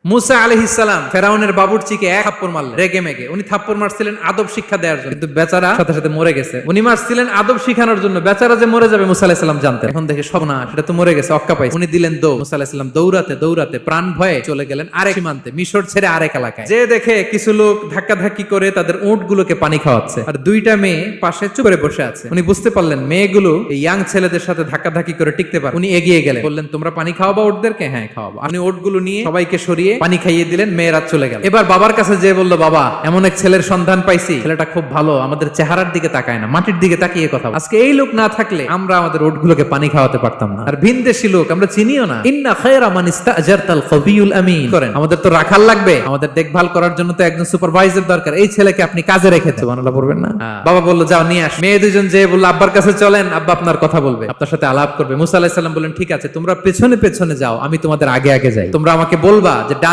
মুসা আলাইহিস সালাম ফেরাউনের বাবুর্চিকে এক থাপ্পড় মারলেন রেগে মেগে। উনি থাপ্পড় মারছিলেন আদব শিক্ষা দেওয়ার জন্য, কিন্তু বেচারা সাথে সাথে মরে গেছে। উনি মারছিলেন আদব শিখানোর জন্য, বেচারা যে মরে যাবে মুসা আলাইহিস সালাম জানতেন। এখন দেখে সর্বনাশ, সেটা তো মরে গেছে, অক্কা পাইছে। উনি দিলেন দৌড়। মুসা আলাইহিস সালাম দৌড়াতে দৌড়াতে প্রাণ ভয়ে চলে গেলেন আরেক সীমান্তে, মিশর ছেড়ে আরেক এলাকায়। যে দেখে কিছু লোক ধাক্কাধাক্কি করে তাদের উটগুলোকে পানি খাওয়াচ্ছে, আর দুইটা মেয়ে পাশে চুপ করে বসে আছে। উনি বুঝতে পারলেন মেয়েগুলো এই ইয়াং ছেলেদের সাথে ধাক্কাধাক্কি করে টিকতে পারে। উনি এগিয়ে গেলেন, বললেন তোমরা পানি খাওয়াবা উটদেরকে? হ্যাঁ খাওয়াবো। উনি উটগুলো নিয়ে সবাইকে সরিয়ে পানি খাইয়ে দিলেন, মেয়েরা চলে গেল। এবার বাবার কাছে যে বলল, বাবা এমন এক ছেলের সন্ধান পাইছি, ছেলেটা খুব ভালো, আমাদের চেহারার দিকে তাকায় না, মাটির দিকে তাকিয়ে কথা বলে। আজকে এই লোক না থাকলে আমরা আমাদের উটগুলোকে পানি খাওয়াতে পারতাম না। আর ভিনদেশী লোক আমরা চিনিও না। ইন্না খায়রা মান ইস্তাজারতাল কবিউল আমিন। করেন, আমাদের তো রাখাল লাগবে, আমাদের দেখভাল করার জন্য তো একজন সুপারভাইজার দরকার। এই ছেলেকে আপনি কাজে রেখেছেন, সুবহানাল্লাহ পড়বেন না? বাবা বলল যাও নিয়ে আস। মেয়ে দুজন যে বলল আব্বার কাছে চলেন, আব্বা আপনার কথা বলবে, আপনার সাথে আলাপ করবে। মুসা আলাইহিস সালাম বললেন ঠিক আছে, তোমরা পেছনে পেছনে যাও, আমি তোমাদের আগে আগে যাই। তোমরা আমাকে বলবা যে